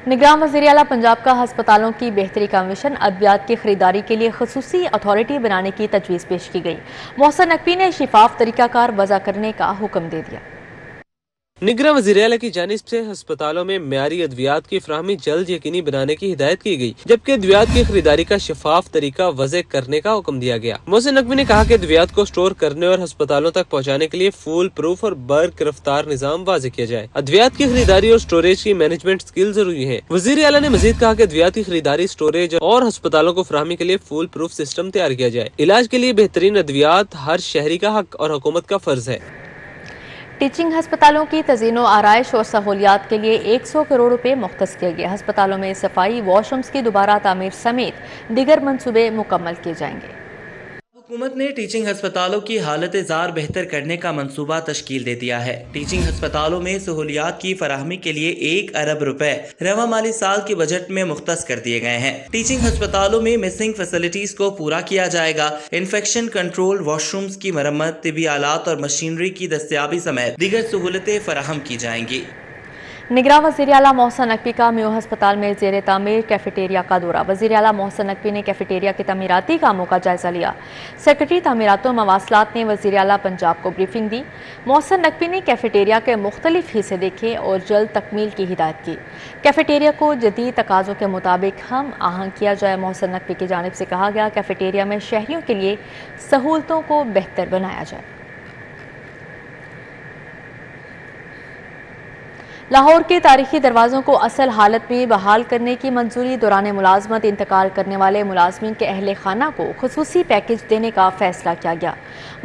निगरान वज़ीर आला पंजाब का हस्पतालों की बेहतरी का मिशन अद्वियात की खरीदारी के लिए खसूसी अथॉरिटी बनाने की तजवीज़ पेश की गई। मोहसिन नकवी ने शिफाफ तरीकाकार वज़ा करने का हुक्म दे दिया। निगरान वज़ीर आला की जानिब से अस्पतालों में म्यारी अद्वियात की फराहमी जल्द यकीनी बनाने की हिदायत की गई, जबकि अद्वियात की खरीदारी का शफाफ तरीका वज़े करने का हुक्म दिया गया। मोहसिन नकवी ने कहा कि अद्वियात को स्टोर करने और अस्पतालों तक पहुँचाने के लिए फूल प्रूफ और बर्क रफ्तार निज़ाम वाज़े किया जाए। अद्वियात की खरीदारी और स्टोरेज की मैनेजमेंट स्किल जरूरी है। वज़ीर आला ने मजीद कहा कि अद्वियात की खरीदारी, स्टोरेज और अस्पतालों को फराहमी के लिए फूल प्रूफ सिस्टम तैयार किया जाए। इलाज के लिए बेहतरीन अद्वियात हर शहरी का हक और हुकूमत का फर्ज है। टीचिंग हस्पतालों की तज़ीनो आराइश और सहूलियात के लिए 100 करोड़ रुपए मुख्तस किए गए। हस्पतालों में सफाई, वॉशरूम्स की दोबारा तामीर समेत दीगर मंसूबे मुकम्मल किए जाएंगे। हुकूमत ने टीचिंग हस्पतालों की हालत ज़ार बेहतर करने का मंसूबा तश्कील दे दिया है। टीचिंग हस्पतालों में सहूलियात की फराहमी के लिए 1 अरब रुपए रवा माली साल के बजट में मुख्तस कर दिए गए हैं। टीचिंग हस्पतालों में मिसिंग फैसिलिटीज को पूरा किया जाएगा। इन्फेक्शन कंट्रोल, वॉशरूम्स की मरम्मत, तिबी आलात और मशीनरी की दस्तियाबी समेत दीगर सहूलतें फराहम की जाएंगी। निगरान वज़ीर आला मोहसिन नकवी का म्यू हस्पताल में ज़ेर तामीर कैफेटेरिया का दौरा। वज़ीर आला मोहसिन नकवी ने कैफेटेरिया के तमीराती कामों का जायजा लिया। सेक्रेटरी तामीरात और मवासलात ने वज़ीर आला पंजाब को ब्रीफिंग दी। मोहसिन नकवी ने कैफेटेरिया के मुख्तलिफ हिस्से देखे और जल्द तकमील की हिदायत की। कैफेटेरिया को जदीद तकाज़ों के मुताबिक हम आहंग किया जाए। मोहसिन नकवी की जानिब से कहा गया, कैफेटेरिया में शहरियों के लिए सहूलतों को बेहतर बनाया जाए। लाहौर के तारीखी दरवाज़ों को असल हालत में बहाल करने की मंजूरी। दौरान मुलाजमत इंतकाल करने वाले मुलाजमीन के अहले खाना को खुसूसी पैकेज देने का फैसला किया गया।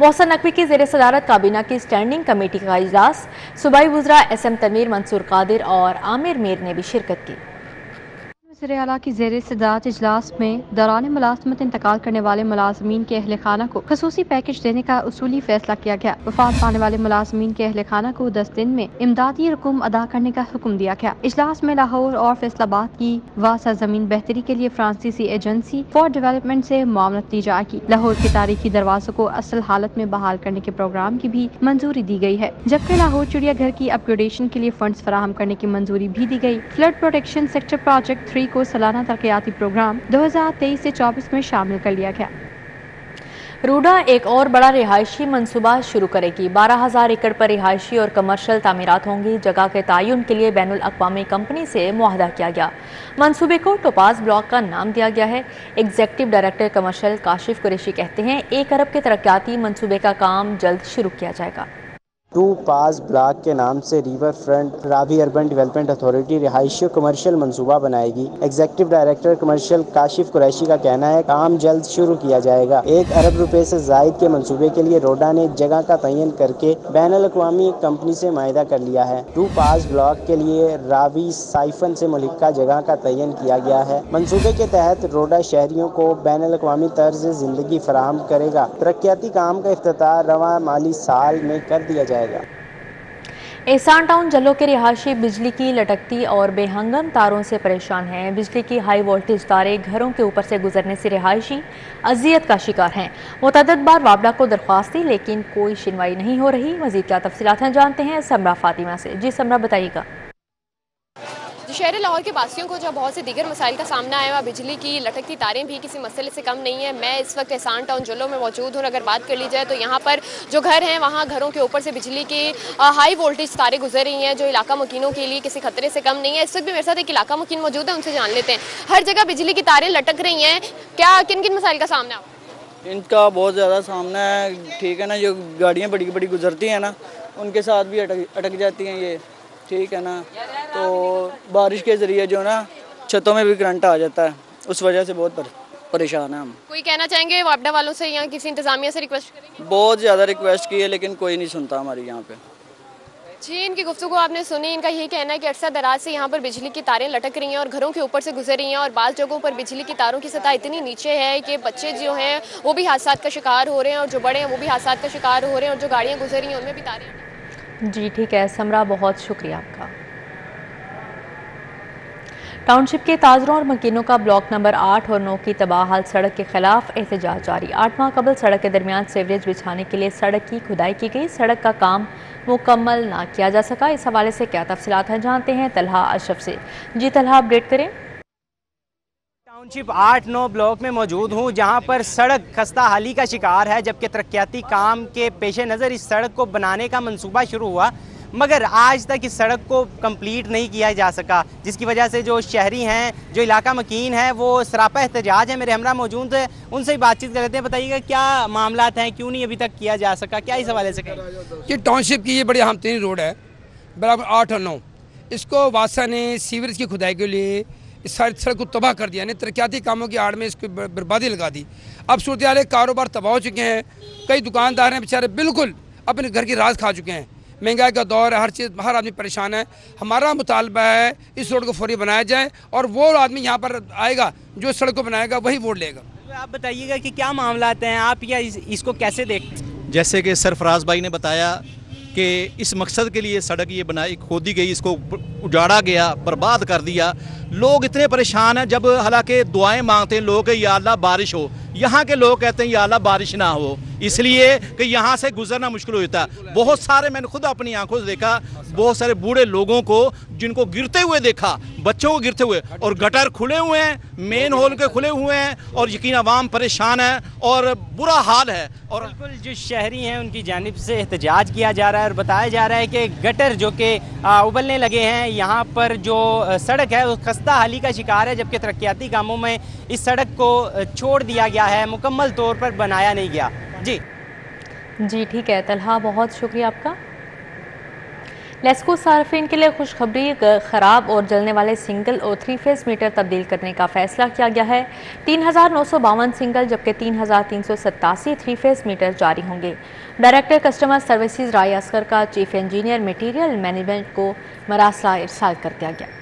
मोहसिन नकवी की ज़ेर सदारत काबीना की स्टैंडिंग कमेटी का इजलास, सूबाई वज़रा SM तनवीर, मंसूर कादिर और आमिर मीर ने भी शिरकत की। वज़ीर आला की ज़ेर सदारत इजलास में दौरान मुलाजमत इंतकाल करने वाले मुलाजमीन के अहले खाना को खसूसी पैकेज देने का उसूली फैसला किया गया। वफात पाने वाले मुलाजमीन के अहले खाना को 10 दिन में इमदादी रकूम अदा करने का हुक्म दिया गया। इजलास में लाहौर और फैसलाबाद की वासा जमीन बेहतरी के लिए फ्रांसीसी एजेंसी फॉर डेवलपमेंट से मुआवनत दी जाएगी। लाहौर के तारीखी दरवाजों को असल हालत में बहाल करने के प्रोग्राम की भी मंजूरी दी गई है, जबकि लाहौर चिड़ियाघर की अपग्रेडेशन के लिए फंड्स फराहम करने की मंजूरी भी दी गई। फ्लड प्रोटेक्शन सेक्टर प्रोजेक्ट 3 को सालाना तरक्याती प्रोग्राम 2023 से 24 में शामिल कर लिया गया। रूडा एक और बड़ा रिहायशी मंसूबा शुरू करेगी। 12,000 एकड़ पर रिहायशी और कमर्शियल तामीरात होंगी। जगह के तयन के लिए बैनुल अक़वामी कंपनी से मुआहदा किया गया। मंसूबे को टोपाज ब्लॉक का नाम दिया गया है। Executive director commercial Kashif Qureshi कहते हैं, 1 अरब के तरक्याती मंसूबे का काम जल्द शुरू किया जाएगा। टोपाज ब्लॉक के नाम से river front Ravi urban development authority रिहायशी और कमर्शियल मंसूबा बनाएगी। Executive director commercial Kashif Qureshi का कहना है, काम जल्द शुरू किया जाएगा। 1 अरब रुपए से जायद के मंसूबे के लिए रोडा ने जगह का तयन करके बैनुल अक़वामी कंपनी से मुआहदा कर लिया है। टोपाज ब्लॉक के लिए रावी साइफन से मुल्लिका जगह का तयन किया गया है। मंसूबे के तहत रोडा शहरियों को बैनुल अक़वामी तर्ज जिंदगी फराहम करेगा। तरक्याती काम का इफ्तिताह रवा माली साल में कर दिया जाएगा। एहसान टाउन जल्लो के रिहायशी बिजली की लटकती और बेहंगम तारों से परेशान हैं। बिजली की हाई वोल्टेज तारें घरों के ऊपर से गुजरने से रिहायशी अजियत का शिकार हैं। मुतअद्दिद बार वाबडा को दरख्वास्त दी, लेकिन कोई सुनवाई नहीं हो रही। मजीद क्या तफसीलात हैं, जानते हैं समरा फातिमा से। जी समरा, बताइएगा। शहर लाहौर के वासियों को जो बहुत से दीगर मसाइल का सामना आया हुआ, बिजली की लटकती तारें भी किसी मसले से कम नहीं है। मैं इस वक्त एहसान टाउन जल्लो में मौजूद हूँ। अगर बात कर ली जाए तो यहाँ पर जो घर हैं वहाँ घरों के ऊपर से बिजली की हाई वोल्टेज तारें गुजर रही हैं, जो इलाका मुकीनों के लिए किसी खतरे से कम नहीं है। इस वक्त भी मेरे साथ एक इलाका मुकीन मौजूद है, उनसे जान लेते हैं। हर जगह बिजली की तारें लटक रही हैं, क्या किन किन मसाइल का सामना है? इनका बहुत ज़्यादा सामना है, ठीक है ना। जो गाड़ियाँ बड़ी बड़ी गुजरती हैं ना, उनके साथ भी अटक जाती हैं ये, ठीक है ना। तो बारिश के ज़रिए जो ना छतों में भी करंट आ जाता है, उस वजह से बहुत परेशान है हम। कोई कहना चाहेंगे वापडा वालों से या किसी इंतजामिया से रिक्वेस्ट करेंगे? बहुत ज़्यादा रिक्वेस्ट की है, लेकिन कोई नहीं सुनता हमारी यहाँ पे। जी, इनकी गुफ्तगू आपने सुनी। इनका यही कहना है कि अरसा दराज से यहाँ पर बिजली की तारें लटक रही हैं और घरों के ऊपर से गुजर रही हैं, और बाज़ जगहों पर बिजली की तारों की सतह इतनी नीचे है कि बच्चे जो हैं वो भी हादसात का शिकार हो रहे हैं, और जो बड़े हैं वो भी हादसात का शिकार हो रहे हैं, और जो गाड़ियाँ गुजर रही हैं उनमें भी तारें। जी ठीक है समरा, बहुत शुक्रिया आपका। टाउनशिप के ताजरों और मकीनों का ब्लॉक नंबर 8 और 9 की तबाहाल सड़क के खिलाफ एहतजाज जारी। 8 माह कबल सड़क के दरमियान सीवरेज बिछाने के लिए सड़क की खुदाई की गई। सड़क का काम मुकम्मल ना किया जा सका। इस हवाले से क्या तफसीलात हैं, जानते हैं तलहा अशरफ से। जी तलहा, अपडेट करें। टाउनशिप 8-9 ब्लॉक में मौजूद हूँ, जहाँ पर सड़क खस्ता हाली का शिकार है, जबकि तरक्याती काम के पेश नज़र इस सड़क को बनाने का मंसूबा शुरू हुआ, मगर आज तक इस सड़क को कंप्लीट नहीं किया जा सका, जिसकी वजह से जो शहरी हैं, जो इलाका मकीन है, वो सरापा एहतजाज है। मेरे हमरा मौजूद है, उनसे ही बातचीत करते हैं। बताइएगा क्या मामलात हैं, क्यों नहीं अभी तक किया जा सका, क्या इस हवाले से कहें? ये टाउनशिप की ये बड़ी अहम तरीन रोड है, बराबर 8 और 9। इसको वासा ने सीवरेज की खुदाई के लिए इस सारी सड़क को तबाह कर दिया, यानी तरक्याती कामों की आड़ में इसकी बर्बादी लगा दी। अब सूरत हाल कारोबार तबाह हो चुके हैं, कई दुकानदार हैं बेचारे बिल्कुल अपने घर की राज खा चुके हैं। महंगाई का दौर है, हर चीज़, हर आदमी परेशान है। हमारा मुतालबा है इस रोड को फौरी बनाया जाए और वो आदमी यहाँ पर आएगा जो सड़क को बनाएगा वही वोट लेगा। आप बताइएगा कि क्या मामलात हैं आप, या इसको कैसे देखते हैं? जैसे कि सरफराज भाई ने बताया कि इस मकसद के लिए सड़क ये बनाई, खोदी गई, इसको उजाड़ा गया, बर्बाद कर दिया। लोग इतने परेशान हैं, जब हालांकि दुआएं मांगते हैं लोग कि या अल्लाह बारिश हो, यहाँ के लोग कहते हैं या अल्लाह बारिश ना हो, इसलिए कि यहाँ से गुजरना मुश्किल होता है। बहुत सारे, मैंने खुद अपनी आंखों से देखा, बहुत सारे बूढ़े लोगों को जिनको गिरते हुए देखा, बच्चों को गिरते हुए, और गटर खुले हुए हैं, मेन होल के खुले हुए हैं, और यकीन अवाम परेशान है और बुरा हाल है। और बिल्कुल जो शहरी हैं उनकी जानिब से एहतजाज किया जा रहा है और बताया जा रहा है कि गटर जो कि उबलने लगे हैं, यहाँ पर जो सड़क है वो खस्ता हाली का शिकार है, जबकि तरक्याती कामों में इस सड़क को छोड़ दिया गया है, मुकम्मल तौर पर बनाया नहीं गया। जी ठीक है तलहा, बहुत शुक्रिया आपका। लेस्को सार्फिन के लिए खुशखबरी, ख़राब और जलने वाले सिंगल और 3 फेज़ मीटर तब्दील करने का फैसला किया गया है। 3952 सिंगल जबकि 3387 3 फेज़ मीटर जारी होंगे। डायरेक्टर कस्टमर सर्विसेज राय असगर का चीफ इंजीनियर मटीरियल मैनेजमेंट को मरासला इरसाल कर दिया गया।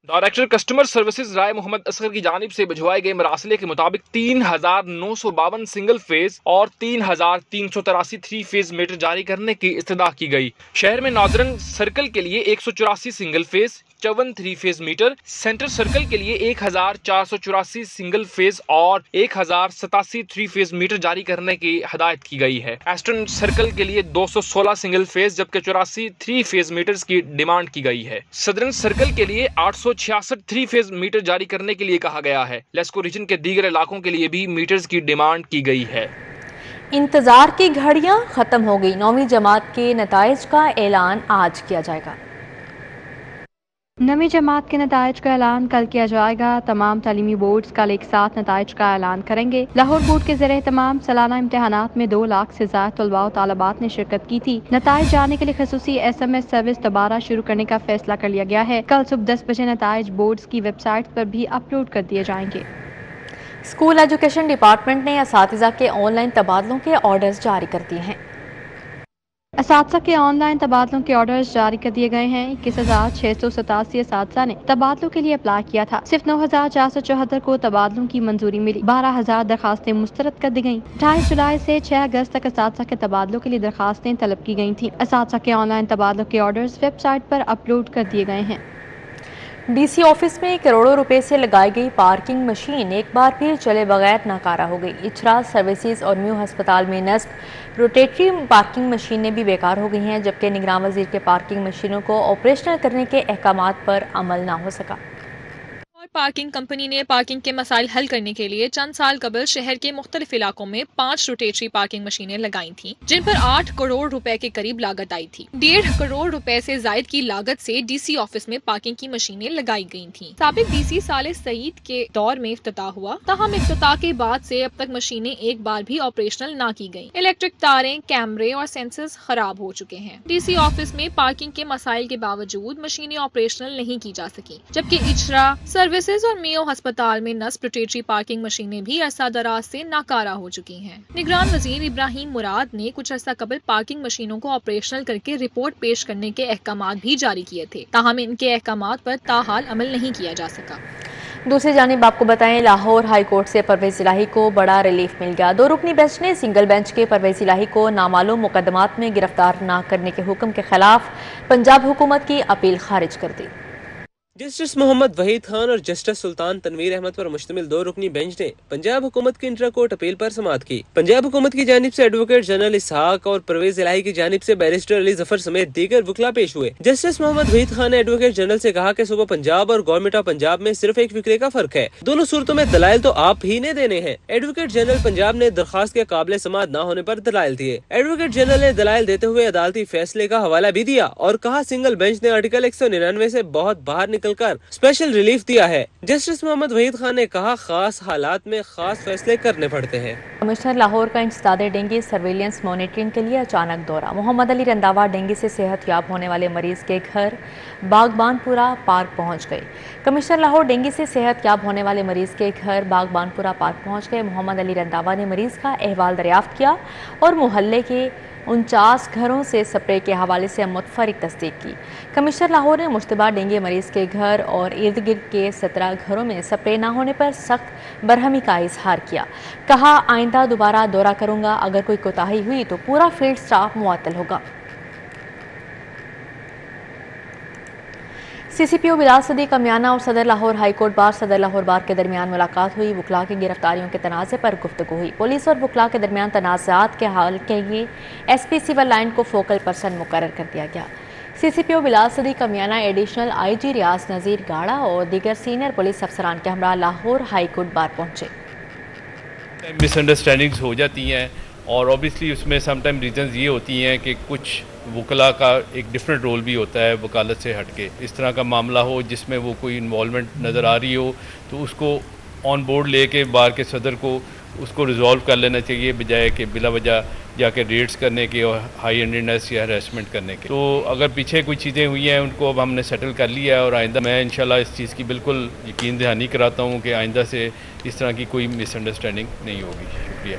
डायरेक्टर कस्टमर सर्विसेज राय मोहम्मद असगर की जानिब से भिजवाए गए मरासले के मुताबिक 3952 सिंगल फेज और 3383 3 फेज मीटर जारी करने की इस्तदा की गई। शहर में नॉर्दर्न सर्कल के लिए 184 single phase, 54 3 phase meter, centre circle के लिए 1484 सिंगल फेज और 1087 3 फेज मीटर जारी करने की हदायत की गई है। एस्टर्न सर्कल के लिए 216 सिंगल फेज जबकि 84 3 फेज मीटर्स की डिमांड की गई है। सदर्न सर्कल के लिए 866 3 फेज मीटर जारी करने के लिए कहा गया है। लेस्को रीजन के दीगर इलाकों के लिए भी मीटर्स की डिमांड की गई है। इंतजार की घड़ियां खत्म हो गई, 9वीं जमात के नताइज का ऐलान आज किया जाएगा। 9वीं जमात के नताइज का ऐलान कल किया जाएगा। तमाम तालीमी बोर्ड्स कल एक साथ नताइज का ऐलान करेंगे। लाहौर बोर्ड के ज़रिए तमाम सालाना इम्तहानात में 2 लाख से ज़्यादा तलबा और तालिबात ने शिरकत की थी। नताइज जाने के लिए खसूसी SMS सर्विस दोबारा शुरू करने का फैसला कर लिया गया है। कल सुबह 10 बजे नताइज बोर्ड्स की वेबसाइट पर भी अपलोड कर दिए जाएंगे। स्कूल एजुकेशन डिपार्टमेंट ने असातिज़ा के ऑनलाइन तबादलों के ऑर्डर्स जारी कर दिए हैं। असातिज़ा के ऑनलाइन तबादलों के ऑर्डर्स जारी कर दिए गए हैं। 21,687 असातिज़ा ने तबादलों के लिए अप्लाई किया था। सिर्फ 9,474 को तबादलों की मंजूरी मिली। 12,000 दरखास्तें मुस्तरद कर दी गयी। 28 जुलाई से 6 अगस्त तक असातिज़ा के तबादलों के लिए दरखास्तें तलब की गयी थी। असातिज़ा के ऑनलाइन तबादलों के ऑर्डर्स वेबसाइट पर अपलोड कर दिए गए हैं। DC ऑफिस में करोड़ों रुपए से लगाई गई पार्किंग मशीन एक बार फिर चले बगैर नाकारा हो गई। इचरा सर्विसेज और न्यू अस्पताल में नस्ब रोटेटरी पार्किंग मशीनें भी बेकार हो गई हैं, जबकि निगरान वजीर के पार्किंग मशीनों को ऑपरेशनल करने के अहकामात पर अमल ना हो सका। पार्किंग कंपनी ने पार्किंग के मसाइल हल करने के लिए चंद साल कबल शहर के मुख्तलिफ इलाकों में 5 रोटेटरी पार्किंग मशीनें लगाई थीं, जिन पर 8 करोड़ रुपए के करीब लागत आई थी। 1.5 करोड़ रुपए से जायद की लागत से DC ऑफिस में पार्किंग की मशीनें लगाई गई थीं। साबिक DC साले सईद के दौर में इफ्तिताह हुआ, ताहम इफ्तिताह के बाद से अब तक मशीनें एक बार भी ऑपरेशनल ना की गयी। इलेक्ट्रिक तारें, कैमरे और सेंसर्स खराब हो चुके हैं। DC ऑफिस में पार्किंग के मसाइल के बावजूद मशीनें ऑपरेशनल नहीं की जा सकी, जबकि इचरा सर्विसेज और मियो अस्पताल में नस्ब रोटेटरी पार्किंग मशीनें भी अरसा दराज से नाकारा हो चुकी हैं। निगरान वजीर इब्राहिम मुराद ने कुछ अरसा कबल पार्किंग मशीनों को ऑपरेशनल करके रिपोर्ट पेश करने के अहकामात भी जारी किए थे, ताहम इनके अहकामात पर ताहाल अमल नहीं किया जा सका। दूसरी जानिब आपको बताएं, लाहौर हाई कोर्ट से परवेज इलाही को बड़ा रिलीफ मिल गया। 2 रुकनी बेंच ने सिंगल बेंच के परवेज इलाही को नामालूम मुकदमात में गिरफ्तार न करने के हुक्म के खिलाफ पंजाब हुकूमत की अपील खारिज कर दी। जस्टिस मोहम्मद वहीद खान और जस्टिस सुल्तान तनवीर अहमद पर मुश्तमिल 2 रुकनी बेंच ने पंजाब हुकूमत की इंट्रा कोर्ट अपील पर समाअत की। पंजाब हुकूमत की जानिब से एडवोकेट जनरल इसहाक और परवेज इलाही की जानिब से बैरिस्टर अली जफर समेत दीगर वकला पेश हुए। जस्टिस मोहम्मद वहीद खान ने एडवोकेट जनरल से कहा कि सूबा पंजाब और गवर्नमेंट ऑफ पंजाब में सिर्फ एक फिक्रे का फर्क है, दोनों सूरतों में दलाइल तो आप ही ने देने हैं। एडवोकेट जनरल पंजाब ने दरखास्त के काबिल समाअत न होने पर दलाइल दिए। एडवोकेट जनरल ने दलाइल देते हुए अदालती फैसले का हवाला भी दिया और कहा सिंगल बेंच ने आर्टिकल 199 से बहुत बाहर निकलकर स्पेशल रिलीफ दिया है। जस्टिस मोहम्मद वहीद खान ने कहा खास हालात में खास फैसले करने पड़ते हैं। कमिश्नर लाहौर का इंसदादे डेंगू सर्वेलेंस मॉनिटरिंग के लिए अचानक दौरा। मोहम्मद अली रंधावा डेंगू से सेहतयाब होने वाले मरीज के घर बागबानपुरा पार्क पहुंच गए। कमिश्नर लाहौर डेंगू से सेहतयाब होने वाले मरीज के घर बागबानपुरा पार्क पहुंच गए। मोहम्मद अली रंधावा ने मरीज का अहवाल दरियाफ्त किया और मोहल्ले के 49 घरों से स्प्रे के हवाले से मुतफरिक तस्दीक की। कमिश्नर लाहौर ने मुश्तबा डेंगू मरीज के घर और इर्द गिर्द के 17 घरों में स्प्रे न होने पर सख्त बरहमी का इजहार किया। कहा आइंदा दोबारा दौरा करूंगा, अगर कोई कोताही हुई तो पूरा फील्ड स्टाफ मुअत्तल होगा। CCPO बिलाल सदीक अमियाना और सदर लाहौर हाईकोर्ट बार के दरमियान मुलाकात हुई। वकला की गिरफ्तारियों के तनाज़े पर गुफ्तगू हुई। पुलिस और वकला के दरमियान तनाज़ात के हल के लिए SP सिविल लाइन को फोकल पर्सन मुकर्रर कर दिया गया। CCPO Bilal Siddique Kamyana, additional IG Riaz Nazir Gara और दीगर सीनियर पुलिस अफसरान के हमरा लाहौर हाईकोर्ट बार पहुंचे। मिसअंडरस्टैंडिंग्स हो जाती हैं और ऑब्वियसली उसमें समटाइम रीजंस ये होती हैं कि कुछ वकला का एक डिफरेंट रोल भी होता है वकालत से हटके। इस तरह का मामला हो जिसमें वो कोई इन्वॉल्वमेंट नज़र आ रही हो तो उसको ऑन बोर्ड लेके बार के सदर को उसको रिजॉल्व कर लेना चाहिए, बजाय कि बिला वजह जाके रेड्स करने के और हाई हैंडेडनेस या हरासमेंट करने के। तो अगर पीछे कोई चीज़ें हुई हैं उनको अब हमने सेटल कर लिया है और आइंदा मैं इंशाल्लाह इस चीज़ की बिल्कुल यकीन दहानी कराता हूँ कि आइंदा से इस तरह की कोई मिसअंडरस्टैंडिंग नहीं होगी। शुक्रिया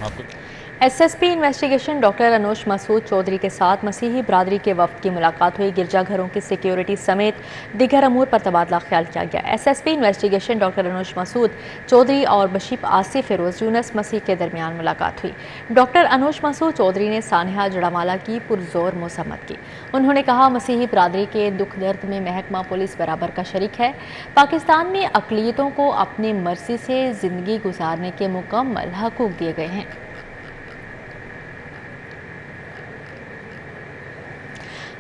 आपको। SSP इन्वेस्टिगेशन डॉक्टर अनुज मसूद चौधरी के साथ मसीही बरादरी के वफ्द की मुलाकात हुई। गिरजाघरों की सिक्योरिटी समेत दिगर अमूर पर तबादला ख्याल किया गया। SSP इन्वेस्टिगेशन डॉक्टर अनुज मसूद चौधरी और बशीप आसिफ फिरोज यूनस मसीह के दरमियान मुलाकात हुई। डॉक्टर अनुज मसूद चौधरी ने सानिया जड़ावाला की पुरजोर मसम्मत की। उन्होंने कहा मसीही बरादरी के दुख दर्द में महकमा पुलिस बराबर का शरीक है। पाकिस्तान में अक़लियतों को अपनी मर्जी से ज़िंदगी गुजारने के मुकम्मल हकूक़ दिए गए हैं।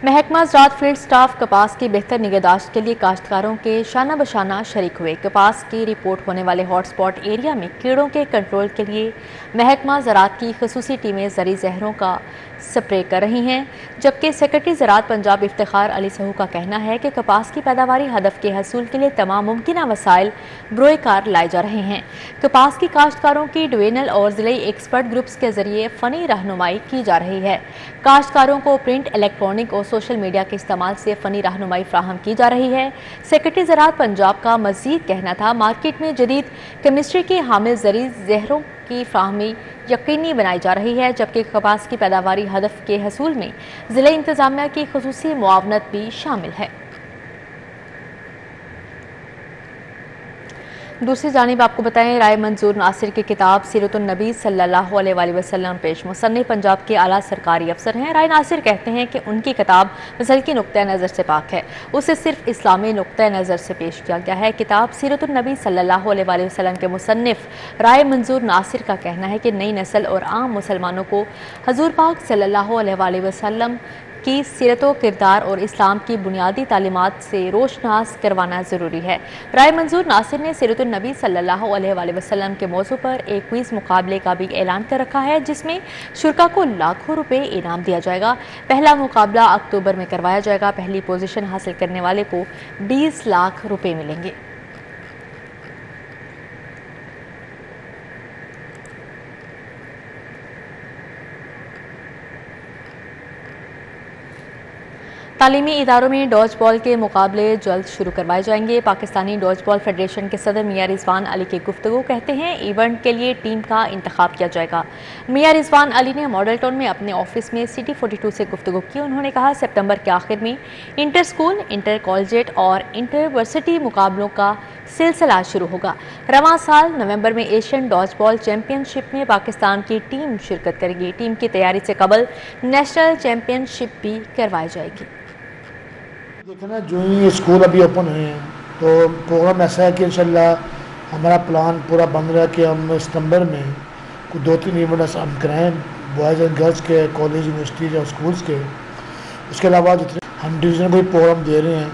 महकमा ज़राअत फील्ड स्टाफ कपास की बेहतर निगहदाश्त के लिए काश्तकारों के शाना बशाना शरीक हुए। कपास की रिपोर्ट होने वाले हॉटस्पॉट एरिया में कीड़ों के कंट्रोल के लिए महकमा ज़राअत की खसूसी टीमें ज़री जहरों का स्प्रे कर रही हैं, जबकि सेक्रेटरी ज़राअत पंजाब इफ्तिखार अली सहू का कहना है कि कपास की पैदावारी हदफ के हसूल के लिए तमाम मुमकिन वसाइल ब्रोएकार लाए जा रहे हैं। कपास की काश्तकारों की डिवीजनल और ज़िले एक्सपर्ट ग्रुप्स के जरिए फ़नी रहनुमाई की जा रही है। काश्तकारों को प्रिंट, इलेक्ट्रॉनिक और सोशल मीडिया के इस्तेमाल से फ़नी रहनुमाई फ्राहम की जा रही है। सेक्रेटरी ज़राअत पंजाब का मज़ीद कहना था मार्केट में जदीद केमिस्ट्री के हामिल ज़री जहरों की फ्राहमी यकीनी बनाई जा रही है, जबकि कपास की पैदावारी हदफ के हसूल में ज़िला इंतज़ामिया की खुसूसी मुआवनत भी शामिल है। दूसरी जानिब आपको बताएं, राय मंजूर नासिर की किताब सीरतुन नबी सल्लल्लाहु अलैहि वसल्लम पेश मुसन्निफ पंजाब के आला सरकारी अफसर हैं। राय नासिर कहते हैं कि उनकी किताब मसलकी नुक्ता नज़र से पाक है, उसे सिर्फ इस्लामी नुक्ता नज़र से पेश किया गया है। किताब सीरतुन नबी सल्लल्लाहु अलैहि वसल्लम के मुसन्निफ राय मंजूर नासिर का कहना है कि नई नस्ल और आम मुसलमानों को हजूर पाक सल्लल्लाहु अलैहि वसल्लम की सीरत व किरदार और इस्लाम की बुनियादी तालीमात से रोशनास करवाना ज़रूरी है। राय मंजूर नासिर ने सीरतुन नबी सल्लल्लाहु अलैहि वसल्लम के मौजू पर एक क्विज़ मुकाबले का भी ऐलान कर रखा है, जिसमें शुरा को लाखों रुपए इनाम दिया जाएगा। पहला मुकाबला अक्टूबर में करवाया जाएगा। पहली पोजीशन हासिल करने वाले को 20 लाख रुपए मिलेंगे। तालीमी इदारों में डॉज बॉल के मुकाबले जल्द शुरू करवाए जाएंगे। पाकिस्तानी डॉज बॉल फेडरेशन के सदर मियां रिजवान अली की गुफ्तगू कहते हैं इवेंट के लिए टीम का इंतखाब किया जाएगा। मियां रिजवान अली ने मॉडल टाउन में अपने ऑफिस में सिटी 42 से गुफ्तगू की। उन्होंने कहा सितंबर के आखिर में इंटर स्कूल, इंटर कॉलेजिएट और इंटरवर्सिटी मुकाबलों का सिलसिला शुरू होगा। रवां साल नवंबर में एशियन डॉज बॉल चैंपियनशिप में पाकिस्तान की टीम शिरकत करेगी। टीम की तैयारी से कबल नेशनल चैंपियनशिप भी करवाई जाएगी। देखो ना, जो ही स्कूल अभी ओपन हुए हैं तो प्रोग्राम ऐसा है कि इंशाल्लाह हमारा प्लान पूरा बन रहा है कि हम सितंबर में कुछ 2-3 इवेंट्स हम कराएँ बॉयज़ एंड गर्ल्स के, कॉलेज, यूनिवर्सिटीज़ और स्कूल्स के। उसके अलावा जितने हम डिवीज़न को भी प्रोग्राम दे रहे हैं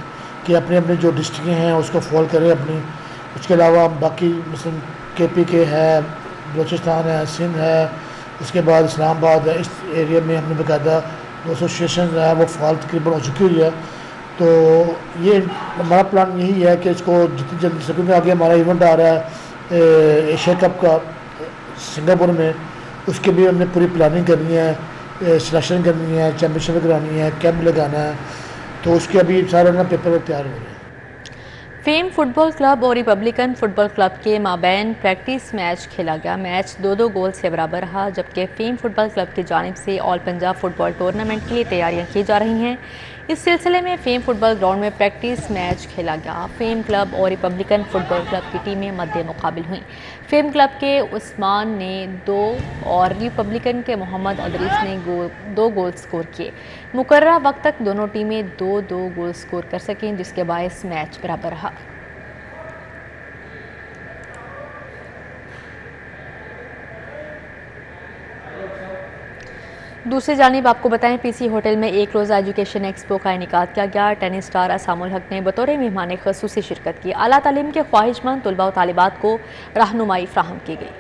कि अपने अपने जो डिस्ट्रिक्टें हैं उसको फॉलो करें अपनी। उसके अलावा बाकी मिसल KPK है, बलूचिस्तान है, सिंध है, उसके बाद इस्लामाबाद है। इस एरिया में हमने बाकायदा 2 एसोसिएशन है वो फॉल तकरीबन हो चुकी हुई है। तो ये हमारा प्लान यही है कि इसको जितनी जल्दी से, क्योंकि आगे हमारा इवेंट आ रहा है एशिया कप का सिंगापुर में, उसके लिए हमने पूरी प्लानिंग करनी है, सिलेक्शन करनी है, चैम्पियनशिप करानी है, कैंप लगाना है। तो उसके अभी सारे ना पेपर तैयार हो रहे हैं। फेम फुटबॉल क्लब और रिपब्लिकन फुटबॉल क्लब के माबैन प्रैक्टिस मैच खेला गया। मैच 2-2 गोल से बराबर रहा, जबकि फेम फुटबॉल क्लब की जानिब से ऑल पंजाब फुटबॉल टूर्नामेंट के लिए तैयारियां की जा रही हैं। इस सिलसिले में फेम फुटबॉल ग्राउंड में प्रैक्टिस मैच खेला गया। फेम क्लब और रिपब्लिकन फुटबॉल क्लब की टीमें मद्दे मुकाबिल हुई। फेम क्लब के उस्मान ने 2 और रिपब्लिकन के मोहम्मद अदरीस ने 2 गोल स्कोर किए। मुकर्ररा वक्त तक दोनों टीमें 2-2 गोल स्कोर कर सकें, जिसके बायस मैच बराबर रहा। दूसरी जानिब आपको बताएं, PC होटल में एक रोज़ा एजुकेशन एक्सपो का इनेकाद किया गया। टेनिस स्टार असामुल हक ने बतौर मेहमान ख़ुसूसी शिरकत की। आला तालीम के ख्वाहिशमंद तलबा व तालिबात को रहनुमाई फ्राहम की गई।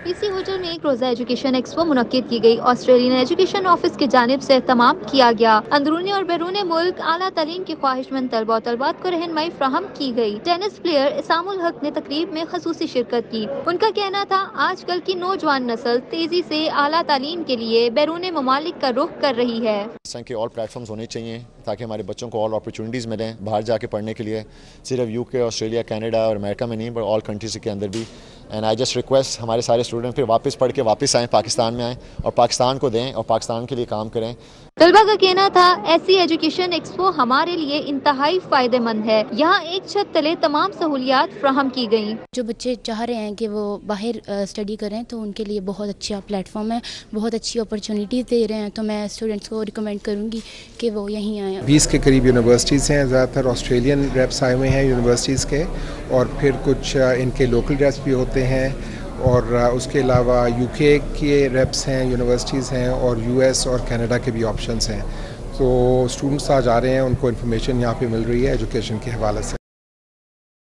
PC होटल में एक रोजा एजुकेशन एक्सपो मुनक्किद की गई। ऑस्ट्रेलियन एजुकेशन ऑफिस की जानिब से तमाम किया गया। अंदरूनी और बैरून मुल्क आला तालीम के ख्वाहिशमंद तलबा और तलबात को रहनुमाई फ्राहम की गई। टेनिस प्लेयर असामुल हक ने तकरीब में खसूसी शिरकत की। उनका कहना था, आजकल की नौजवान नस्ल तेजी से आला तालीम के लिए बैरून ममालिक का रुख कर रही है। के ऑल प्लेटफॉर्म्स होने चाहिए ताकि हमारे बच्चों को ऑल अपॉर्चुनिटीज़ मिलें बाहर जाके पढ़ने के लिए, सिर्फ UK, ऑस्ट्रेलिया, कनाडा और अमेरिका में नहीं, पर ऑल कंट्रीज़ के अंदर भी। एंड आई जस्ट रिक्वेस्ट हमारे सारे स्टूडेंट फिर वापस पढ़ के वापस आएँ, पाकिस्तान में आएँ और पाकिस्तान को दें और पाकिस्तान के लिए काम करें। तलबा का कहना था, ऐसी एजुकेशन एक्सपो हमारे लिए इंतहाई फायदेमंद है। यहाँ एक छत तले तमाम सहूलियात फ्राहम की गई। जो बच्चे चाह रहे हैं कि वो बाहर स्टडी करें तो उनके लिए बहुत अच्छा प्लेटफॉर्म है, बहुत अच्छी अपॉर्चुनिटीज़ दे रहे हैं। तो मैं स्टूडेंट्स को रिकमेंड करूँगी कि वो यहीं आएँ। 20 के करीब यूनिवर्सिटीज़ हैं, ज़्यादातर ऑस्ट्रेलियन रेप्स आए हुए हैं यूनिवर्सिटीज़ के, और फिर कुछ इनके लोकल रेप्स भी होते हैं, और उसके अलावा UK के रेप्स हैं, यूनिवर्सिटीज़ हैं, और US और कनाडा के भी ऑप्शंस हैं। तो स्टूडेंट्स आज आ रहे हैं, उनको इन्फॉर्मेशन यहाँ पे मिल रही है एजुकेशन के हवाले से।